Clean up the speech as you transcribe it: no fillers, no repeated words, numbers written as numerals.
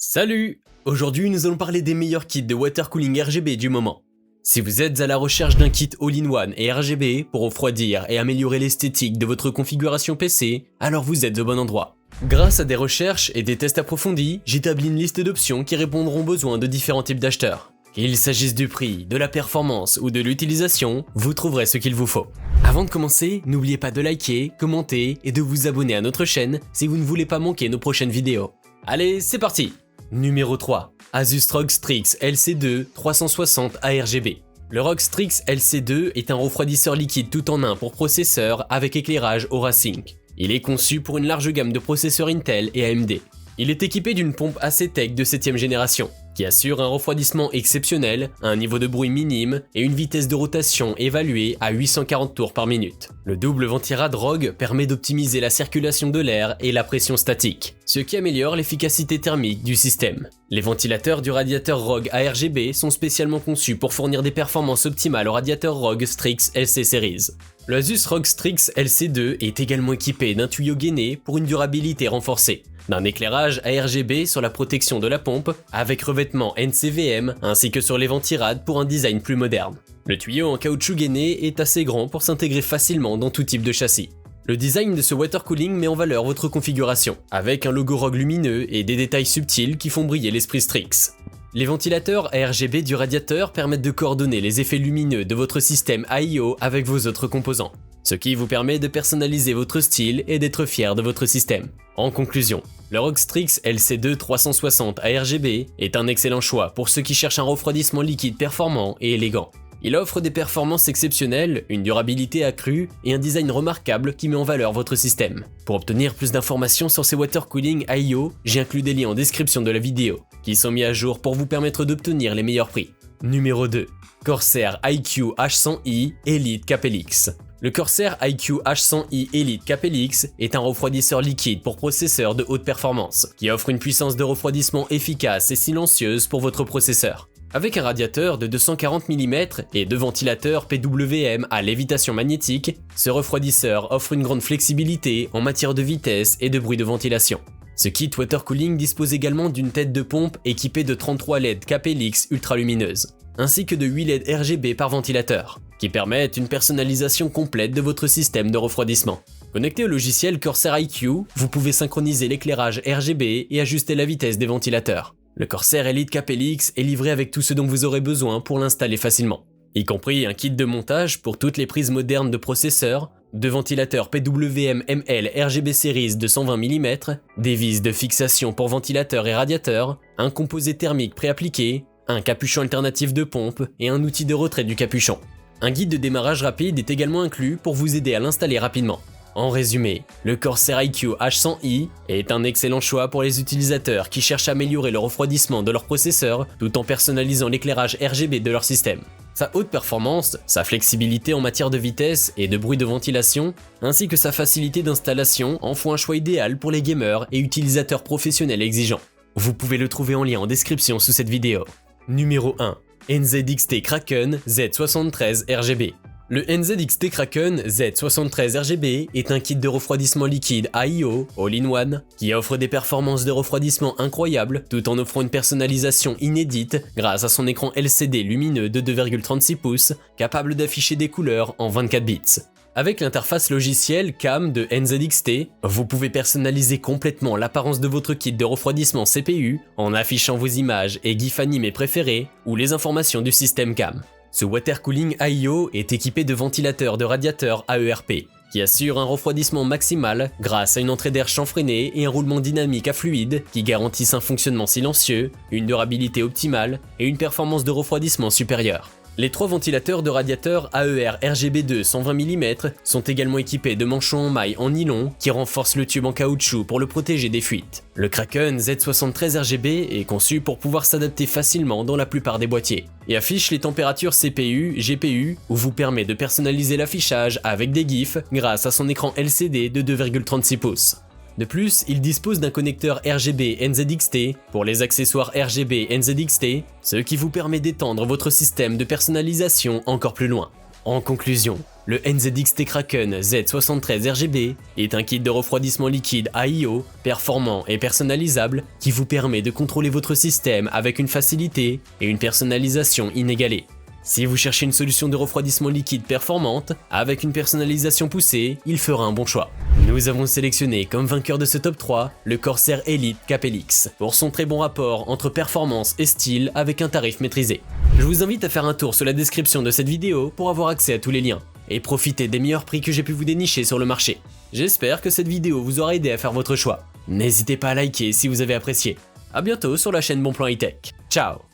Salut! Aujourd'hui nous allons parler des meilleurs kits de water cooling RGB du moment. Si vous êtes à la recherche d'un kit all-in-one et RGB pour refroidir et améliorer l'esthétique de votre configuration PC, alors vous êtes au bon endroit. Grâce à des recherches et des tests approfondis, j'établis une liste d'options qui répondront aux besoins de différents types d'acheteurs. Qu'il s'agisse du prix, de la performance ou de l'utilisation, vous trouverez ce qu'il vous faut. Avant de commencer, n'oubliez pas de liker, commenter et de vous abonner à notre chaîne si vous ne voulez pas manquer nos prochaines vidéos. Allez, c'est parti! Numéro 3. Asus ROG Strix LC2 360 ARGB. Le ROG Strix LC2 est un refroidisseur liquide tout en un pour processeur avec éclairage Aura Sync. Il est conçu pour une large gamme de processeurs Intel et AMD. Il est équipé d'une pompe Acetec de 7ème génération, qui assure un refroidissement exceptionnel, un niveau de bruit minime et une vitesse de rotation évaluée à 840 tours par minute. Le double ventirad ROG permet d'optimiser la circulation de l'air et la pression statique, ce qui améliore l'efficacité thermique du système. Les ventilateurs du radiateur ROG ARGB sont spécialement conçus pour fournir des performances optimales au radiateur ROG Strix LC Series. Le Asus ROG Strix LC2 est également équipé d'un tuyau gainé pour une durabilité renforcée, d'un éclairage ARGB sur la protection de la pompe avec revêtement NCVM ainsi que sur les ventirades pour un design plus moderne. Le tuyau en caoutchouc gainé est assez grand pour s'intégrer facilement dans tout type de châssis. Le design de ce water cooling met en valeur votre configuration, avec un logo ROG lumineux et des détails subtils qui font briller l'esprit Strix. Les ventilateurs ARGB du radiateur permettent de coordonner les effets lumineux de votre système AIO avec vos autres composants, ce qui vous permet de personnaliser votre style et d'être fier de votre système. En conclusion, le ROG Strix LC2 360 ARGB est un excellent choix pour ceux qui cherchent un refroidissement liquide performant et élégant. Il offre des performances exceptionnelles, une durabilité accrue et un design remarquable qui met en valeur votre système. Pour obtenir plus d'informations sur ces water cooling AIO, j'ai inclus des liens en description de la vidéo, qui sont mis à jour pour vous permettre d'obtenir les meilleurs prix. Numéro 2. Corsair iQ H100i Elite Capelix. Le Corsair iQ H100i Elite Capelix est un refroidisseur liquide pour processeur de haute performance, qui offre une puissance de refroidissement efficace et silencieuse pour votre processeur. Avec un radiateur de 240 mm et deux ventilateurs PWM à lévitation magnétique, ce refroidisseur offre une grande flexibilité en matière de vitesse et de bruit de ventilation. Ce kit water cooling dispose également d'une tête de pompe équipée de 33 LED Capelix ultra lumineuses, ainsi que de 8 LED RGB par ventilateur, qui permettent une personnalisation complète de votre système de refroidissement. Connecté au logiciel Corsair iQ, vous pouvez synchroniser l'éclairage RGB et ajuster la vitesse des ventilateurs. Le Corsair Elite Capelix est livré avec tout ce dont vous aurez besoin pour l'installer facilement, y compris un kit de montage pour toutes les prises modernes de processeurs, deux ventilateurs PWM ML RGB Series de 120 mm, des vis de fixation pour ventilateur et radiateur, un composé thermique préappliqué, un capuchon alternatif de pompe et un outil de retrait du capuchon. Un guide de démarrage rapide est également inclus pour vous aider à l'installer rapidement. En résumé, le Corsair iQ H100i est un excellent choix pour les utilisateurs qui cherchent à améliorer le refroidissement de leur processeur tout en personnalisant l'éclairage RGB de leur système. Sa haute performance, sa flexibilité en matière de vitesse et de bruit de ventilation, ainsi que sa facilité d'installation en font un choix idéal pour les gamers et utilisateurs professionnels exigeants. Vous pouvez le trouver en lien en description sous cette vidéo. Numéro 1. NZXT Kraken Z73 RGB. Le NZXT Kraken Z73 RGB est un kit de refroidissement liquide AIO All-in-One qui offre des performances de refroidissement incroyables tout en offrant une personnalisation inédite grâce à son écran LCD lumineux de 2,36 pouces capable d'afficher des couleurs en 24 bits. Avec l'interface logicielle CAM de NZXT, vous pouvez personnaliser complètement l'apparence de votre kit de refroidissement CPU en affichant vos images et GIFs animés préférés ou les informations du système CAM. Ce water cooling AIO est équipé de ventilateurs de radiateur AERP, qui assurent un refroidissement maximal grâce à une entrée d'air chanfreinée et un roulement dynamique à fluide qui garantissent un fonctionnement silencieux, une durabilité optimale et une performance de refroidissement supérieure. Les trois ventilateurs de radiateur AER RGB2 120 mm sont également équipés de manchons en maille en nylon qui renforcent le tube en caoutchouc pour le protéger des fuites. Le Kraken Z73 RGB est conçu pour pouvoir s'adapter facilement dans la plupart des boîtiers et affiche les températures CPU, GPU ou vous permet de personnaliser l'affichage avec des GIFs grâce à son écran LCD de 2,36 pouces. De plus, il dispose d'un connecteur RGB NZXT pour les accessoires RGB NZXT, ce qui vous permet d'étendre votre système de personnalisation encore plus loin. En conclusion, Le NZXT Kraken Z73 RGB est un kit de refroidissement liquide AIO, performant et personnalisable qui vous permet de contrôler votre système avec une facilité et une personnalisation inégalée. Si vous cherchez une solution de refroidissement liquide performante, avec une personnalisation poussée, il fera un bon choix. Nous avons sélectionné comme vainqueur de ce top 3 le Corsair Elite Capelix pour son très bon rapport entre performance et style avec un tarif maîtrisé. Je vous invite à faire un tour sur la description de cette vidéo pour avoir accès à tous les liens et profiter des meilleurs prix que j'ai pu vous dénicher sur le marché. J'espère que cette vidéo vous aura aidé à faire votre choix. N'hésitez pas à liker si vous avez apprécié. A bientôt sur la chaîne Bonplan High Tech. Ciao.